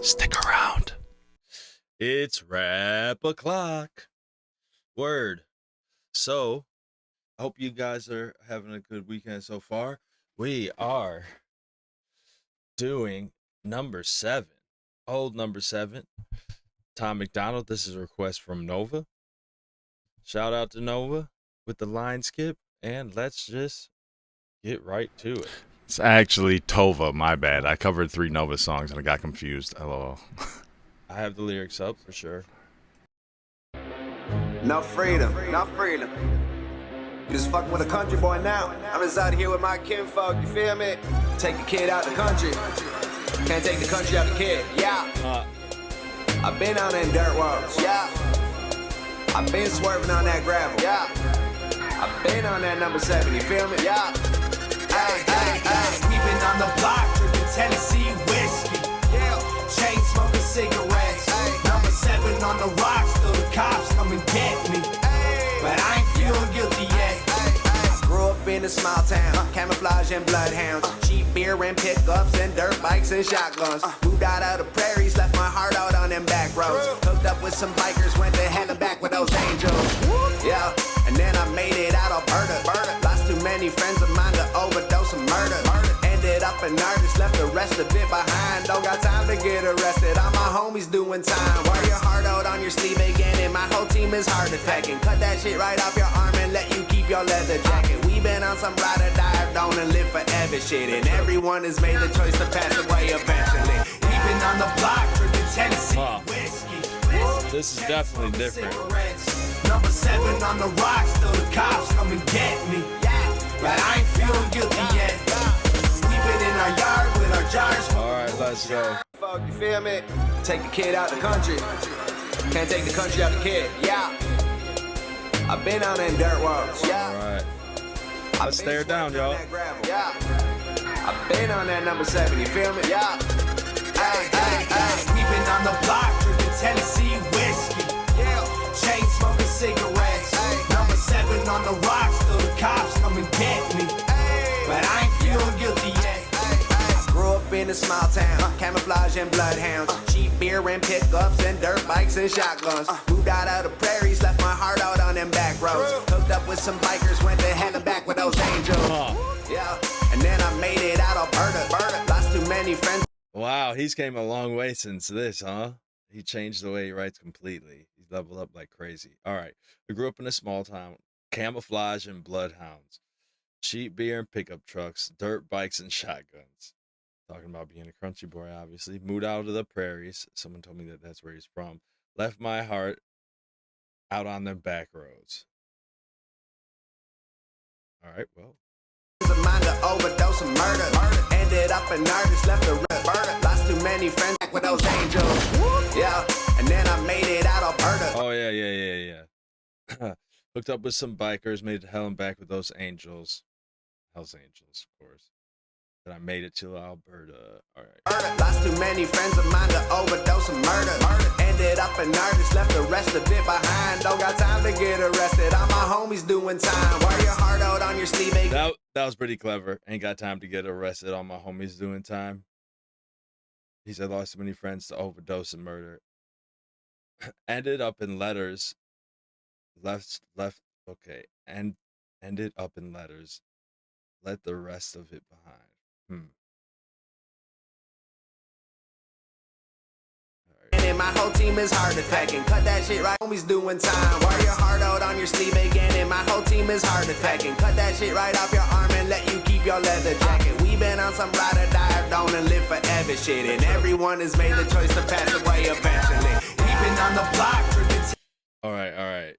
Stick around. It's rap o'clock. Word. So, I hope you guys are having a good weekend so far. We are doing number 7. Old number 7. Tom MacDonald. This is a request from Nova. Shout out to Nova with the line skip. And let's just get right to it. It's actually Tova, my bad. I covered 3 Nova songs and I got confused. LOL. I have the lyrics up for sure. No freedom, no freedom. You just fucking with a country boy now. I'm just out here with my kinfolk, you feel me? Take the kid out the country. Can't take the country out the kid, yeah. I've been on them dirt roads, yeah. I've been swerving on that gravel, yeah. I've been on that number 7, you feel me? Yeah. Creeping on the block, drinking Tennessee whiskey. Chain smoking cigarettes. Number 7 on the rocks, till the cops come and get me. But I ain't feeling guilty yet. Grew up in a small town, camouflage and bloodhounds, cheap beer and pickups and dirt bikes and shotguns. Moved out of the prairies, left my heart out on them back roads. Hooked up with some bikers, went to hell and back with those angels. Yeah, and then I made it out Alberta. Lost too many friends of mine to overdose and murder. Ended up an artist, left the rest of it behind. Don't got time to get arrested, all my homies doing time. Wear your heart out on your sleeve again, and my whole team is hard attacking. Cut that shit right off your arm and let you keep your leather jacket. We been on some ride or die, don't and live forever shit, and everyone has made the choice to pass away eventually. Creeping on the block, drinking Tennessee whiskey. This is definitely different. Number 7 on the rocks, till the cops come and get me. But I ain't feeling guilty yet. Sleeping in our yard with our jars. Alright, let's go. Fuck, you feel me? Take the kid out the country. Can't take the country out the kid, yeah. I've been on them dirt roads, yeah. Alright. Let's stare down, y'all. Yeah. I've been on that number 7, you feel me? Yeah. Creeping on the block, drinking Tennessee whiskey. Chain smoking cigarettes. Number 7 on the rocks, till the cops come and get me. But I ain't feeling guilty yet. Grew up in a small town, camouflage and bloodhounds, cheap beer and pickups and dirt bikes and shotguns. Moved out of the prairies, left my heart out on them back roads. Hooked up with some bikers, went to hell and back with those angels. Yeah, and then I made it out Alberta. Lost too many friends. Wow, he's came a long way since this, huh? He changed the way he writes completely. He's leveled up like crazy. All right. I grew up in a small town, camouflage and bloodhounds, cheap beer and pickup trucks, dirt bikes and shotguns. Talking about being a country boy, obviously. Moved out of the prairies. Someone told me that that's where he's from. Left my heart out on them back roads. All right, well. A mind to overdose and murder. Ended up an artist, left the rip. Lost too many friends with those angels. Yeah, and then I made it out Alberta. Oh, yeah. Hooked up with some bikers, made it to hell and back with those angels. Hell's Angels, of course. Then I made it to Alberta. All right. Lost too many friends of mine to overdose and murder. Ended up an artist, left the rest of it behind. Don't got time to get arrested, all my homies doing time. Wear your heart out on your sleeve. That was pretty clever. Ain't got time to get arrested, all my homies doing time. He said lost too many friends to overdose and murder. Ended up in letters. Okay. And ended up in letters. Let the rest of it behind. And my whole team is hard attacking. Cut that shit right, homies doing time. Wear your heart out on your sleeve again, and my whole team is hard attacking. Cut that shit right off your arm and let you keep your leather jacket. We been on some ride or die, don't and live forever shit, and everyone has made the choice to pass away eventually. Creeping on the block, drinking. All right.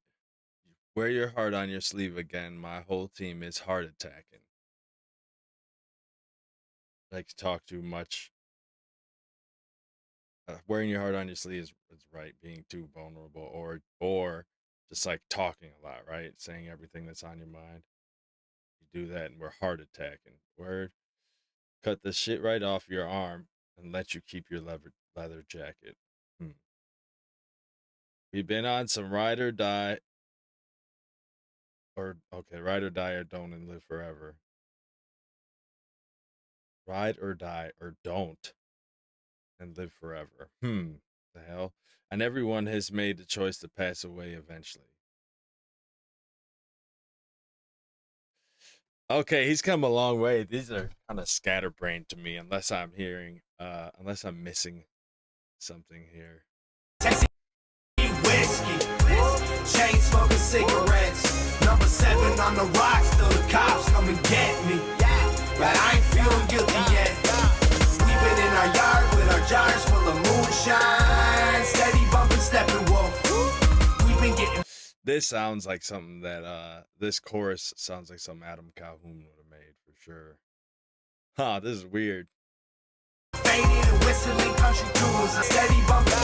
Wear your heart on your sleeve again. My whole team is heart attacking. Like to talk too much. Wearing your heart on your sleeve is right. Being too vulnerable, or just like talking a lot, right? Saying everything that's on your mind. You do that, and we're heart attacking. Word. Cut the shit right off your arm and let you keep your leather jacket. We've been on some ride or die. Ride or die or don't and live forever. Ride or die or don't and live forever. The hell? And everyone has made the choice to pass away eventually. Okay, he's come a long way. These are kind of scatterbrained to me, unless I'm missing something here. Whiskey, chain smoking cigarettes. Number 7 on the rocks till the cops come and get me. But I ain't feeling guilty yet. We've been in our yard with our jars full of moonshine. Steady bumping, stepping wolf. We've been getting. This sounds like something that this chorus sounds like something Adam Calhoun would have made for sure. Huh, this is weird. Faded and whistling country tunes. Steady bumping.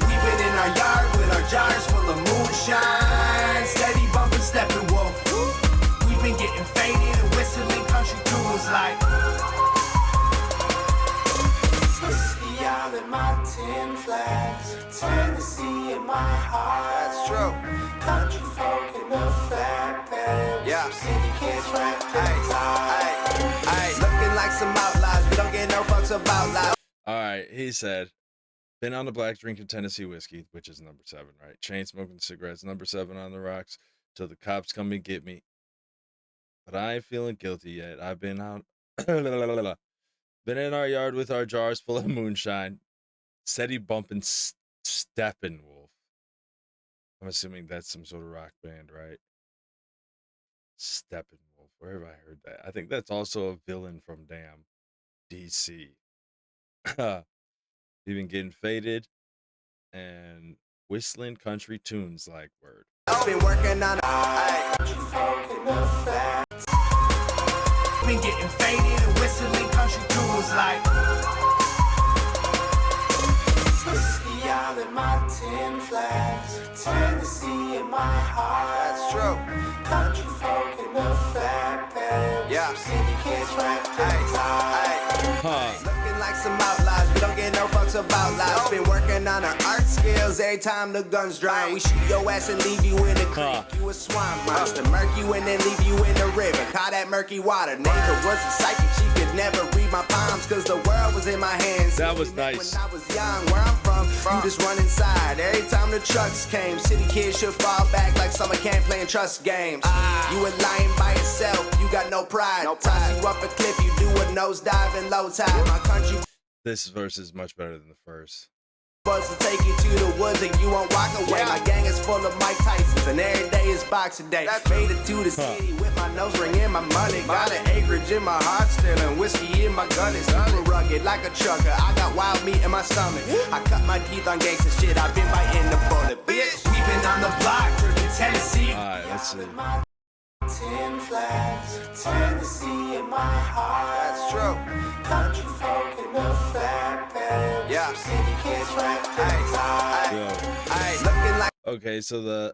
We've been in our yard with our jars full of moonshine. Steady bumping, stepping wolf. We've been getting faded and whistling country tunes like. Whiskey all in my 10 flags. Tennessee in my heart. That's true. Country folk in the fat pants. Yeah. City kids rap. Hey, looking like some outlaws. We don't get no fucks about life. All right, he said, been on the black drinking Tennessee whiskey, which is number 7, right? Chain smoking cigarettes, number 7 on the rocks, till the cops come and get me. But I ain't feeling guilty yet. I've been out, been in our yard with our jars full of moonshine, steady bumping, Steppenwolf. I'm assuming that's some sort of rock band, right? Steppenwolf. Where have I heard that? I think that's also a villain from Damn DC. Even getting faded and whistling country tunes like word. I've been working on Been getting faded and whistling country tunes like. Whiskey all in my 10 flags. Tennessee in my heart. That's true. Country folk in the fat pants. Yeah. City kids rap. Looking like some outlaws, we don't get no fucks about lives. Been working on our art skills every time the guns dry. We shoot your ass and leave you in the creek. You a swamp monster, murk you and then leave you in the river. Call that murky water. Neighbor was a psychic, she could never read my palms, cause the world was in my hands. That was nice. When I was young, where I'm from, you just run inside. Every time the trucks came, city kids should fall back like summer camp playing trust games. You a lion by yourself, you got no pride. Toss you up a cliff, you do a nosedive and low tide. My country This verse is much better than the first. was to take you to the woods and you won't walk away. My gang is full of Mike Tysons and every day is boxing day. Made it to the city with my nose ring and my money. Got an acreage in my heart still and whiskey in my gun. It's super rugged like a trucker. I got wild meat in my stomach. I cut my teeth on gangsta shit. I've been biting the bullet, bitch. We've been on the block drinking Tennessee. Alright, let's see. 10 flags, Tennessee in my heart. That's true. Country folk in the fat pants. Yeah. City kids rap. Yo. Looking like Okay, so the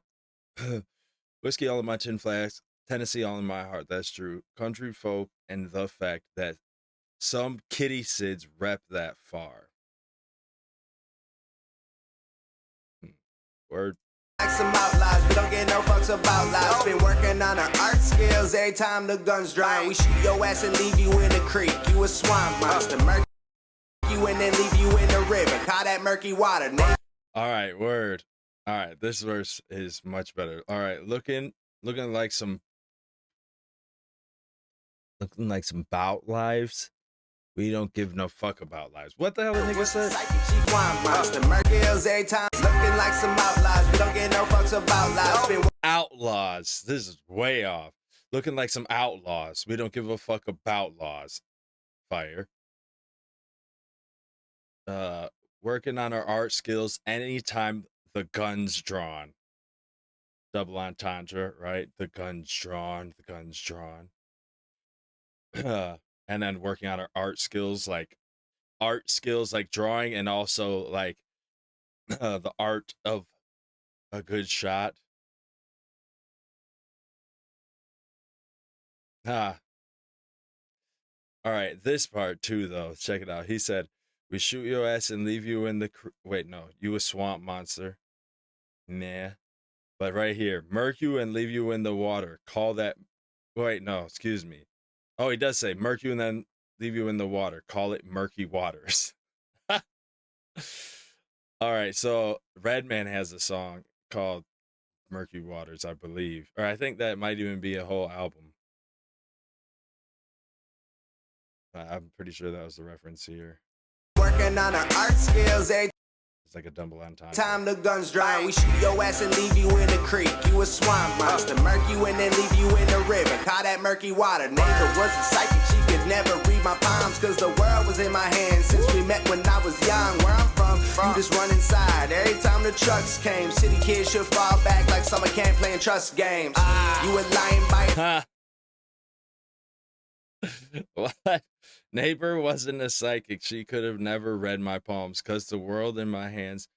whiskey all in my 10 flags, Tennessee all in my heart. That's true. Country folk and the fact that some kitty sids rep that far. Word. like some outlaws, we don't get no fucks about lives. Been working on our art skills every time the guns dry. We shoot your ass and leave you in the creek. You a swamp monster, murk you and then leave you in the river. Call that murky water. All right, word. All right, this verse is much better. All right, looking like some bout lives. We don't give no fuck about lives. What the hell the nigga said? Looking like some outlaws. We don't get no fucks about lives. Outlaws. This is way off. Looking like some outlaws. We don't give a fuck about laws. Fire. Working on our art skills anytime the gun's drawn. Double entendre, right? The gun's drawn. The gun's drawn. And then working on our art skills like drawing, and also like the art of a good shot. All right, this part too though, check it out. He said, we shoot your ass and leave you in the wait, no, you a swamp monster. Nah. But right here, murk you and leave you in the water. Call that, wait, no, excuse me. Oh, he does say, murk you and then leave you in the water. Call it murky waters. All right, so Redman has a song called Murky Waters, I believe. Or I think that might even be a whole album. I'm pretty sure that was the reference here. Working on our art skills, every It's like a double entendre. time the guns dry, we shoot your ass and leave you in the creek. You a swamp monster, murk you and then leave you in the river. Call that murky water. Neighbor was a psychic, she could never read my palms, cause the world was in my hands since we met when I was young. Where I'm from, you just run inside. Every time the trucks came, city kids should fall back like summer camp playing trust games. You a lying by What? Neighbor wasn't a psychic. She could have never read my palms because the world in my hands.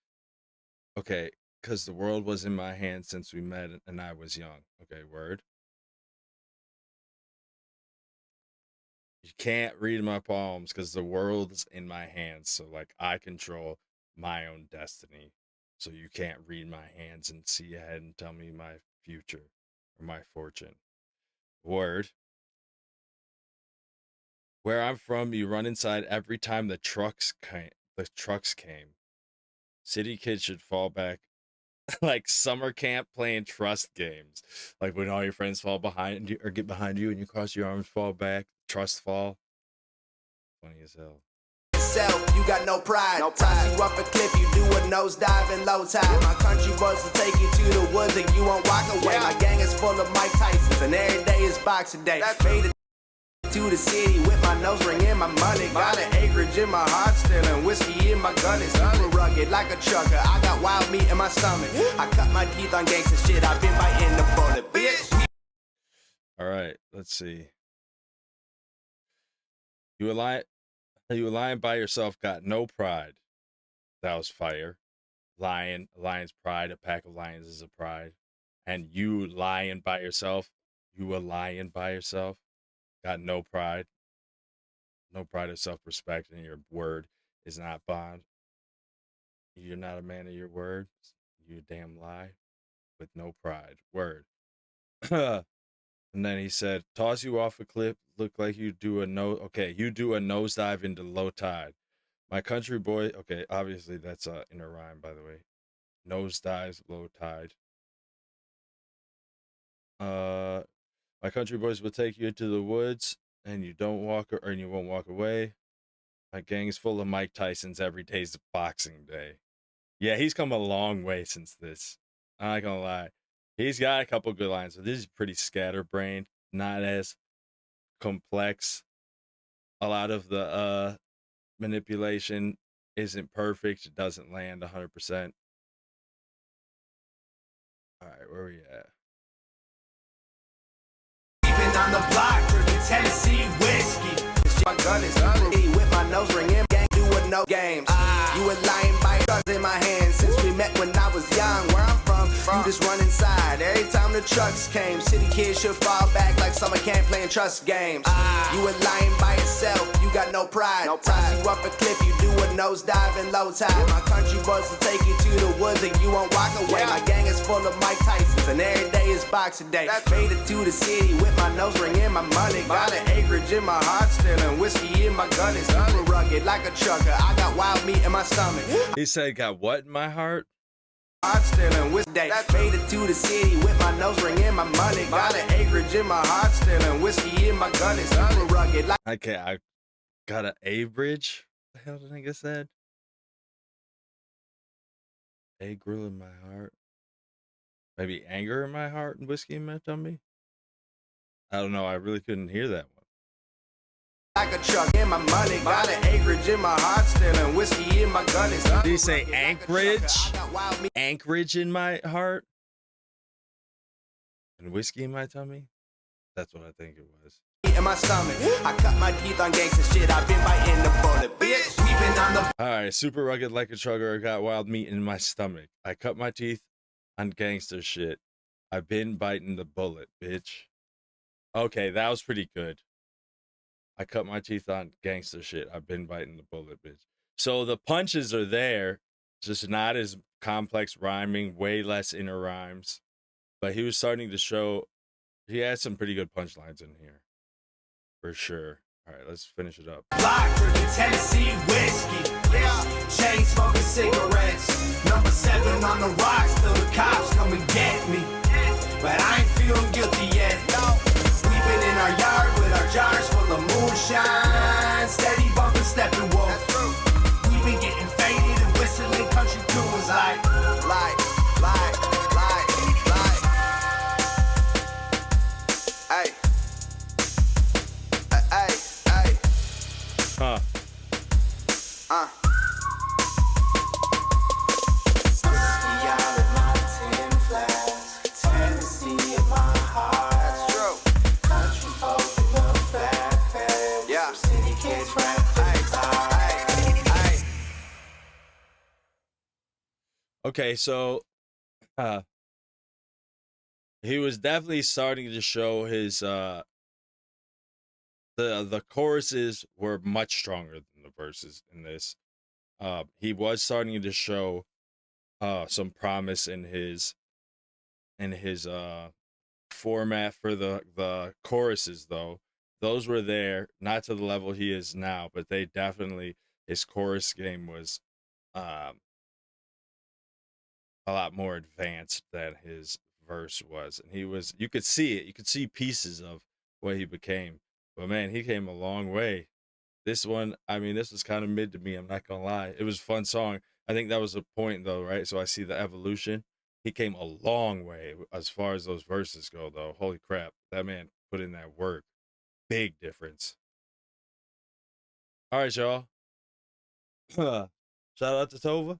Okay, because the world was in my hands since we met and I was young. Okay, word. You can't read my palms because the world's in my hands. So, like, I control my own destiny. So you can't read my hands and see ahead and tell me my future or my fortune. Word. Where I'm from, you run inside every time the trucks came. City kids should fall back like summer camp playing trust games. Like when all your friends fall behind you or get behind you and you cross your arms, fall back, trust fall. Funny as hell. Self, you got no pride. Toss you up a cliff, you do a nosedive in low tide. My country boys will take you to the woods and you won't walk away. My gang is full of Mike Tysons and every day is boxing day. Made it to the city with my nose ring and my money. Got an acreage in my heart still and whiskey in my gun. It's super rugged like a trucker. I got wild meat in my stomach. I cut my teeth on gangsta shit. I've been biting the bullet, bitch. All right, let's see. You were lying by yourself, got no pride. That was fire. Lion's pride, a pack of lions is a pride. And you lying by yourself, you were lying by yourself, got no pride. No pride or self-respect, and your word is not bond. You're not a man of your word. You a damn lie with no pride. Word. And then he said, toss you off a cliff, look like you do you do a nosedive into low tide. My country boy, okay, obviously that's in a rhyme, by the way. Nosedives, low tide. My country boys will take you to the woods and you won't walk away. My gang is full of Mike Tysons. Every day's Boxing Day. Yeah, he's come a long way since this. I'm not gonna lie. He's got a couple good lines, but this is pretty scatterbrained, not as complex. A lot of the manipulation isn't perfect. It doesn't land 100%. All right, where are we at? On the block, drinking Tennessee whiskey. My gun is with my nose ring in, gang doing no games. You a lying by drugs in my hands since we met when I was young. Where I'm from, you just run inside. Every time the trucks came, city kids should fall back like summer camp playing trust games. You a lying by yourself, you got no pride. Toss you up a cliff, you do a nosedive in low tide. My country boys will take you to the woods and you won't walk away. My gang is full of Mike Tysons and every day is Boxing Day. Made it to the city with my nose ring and my money. Got an acreage in my heart still and whiskey in my gun. It's super rugged like a trucker. I got wild meat in my stomach. He said, got what in my heart? Heart still and whiskey. Made it to the city with my nose ring and my money. Got an acreage in my heart still and whiskey in my gun. It's super rugged like. Okay, I got an A-bridge. What the hell did I think I said? A grill in my heart. Maybe anger in my heart and whiskey in my tummy? I don't know. I really couldn't hear that one. Like a truck in my money. Got an acreage in my heart still and whiskey in my gun. Did he say Anchorage? Anchorage in my heart? And whiskey in my tummy? That's what I think it was. In my stomach. I cut my teeth on gangsta shit. I've been biting the bullet, bitch. We've been on the. Alright, super rugged like a trucker. I got wild meat in my stomach. I cut my teeth on gangster shit. I've been biting the bullet, bitch. Okay, that was pretty good. I cut my teeth on gangster shit. I've been biting the bullet, bitch. So the punches are there, just not as complex rhyming, way less inner rhymes. But he was starting to show, he had some pretty good punchlines in here. For sure. All right, let's finish it up. Block, drinking Tennessee whiskey. Chain smoking Okay, so uh he was definitely starting to show his the choruses were much stronger than the verses in this. He was starting to show some promise in his format for the choruses though. Those were there, not to the level he is now, but they definitely his chorus game was um a lot more advanced than his verse was. And he was you could see it. You could see pieces of what he became. But man, he came a long way. This one, I mean, this was kind of mid to me, I'm not gonna lie. It was a fun song. I think that was the point though, right? So I see the evolution. He came a long way as far as those verses go though. Holy crap. That man put in that work. Big difference. All right, y'all. Shout out to Tova.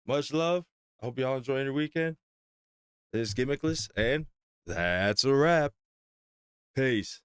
Much love. I hope y'all enjoying your weekend. This is Gimmickless, and that's a wrap. Peace.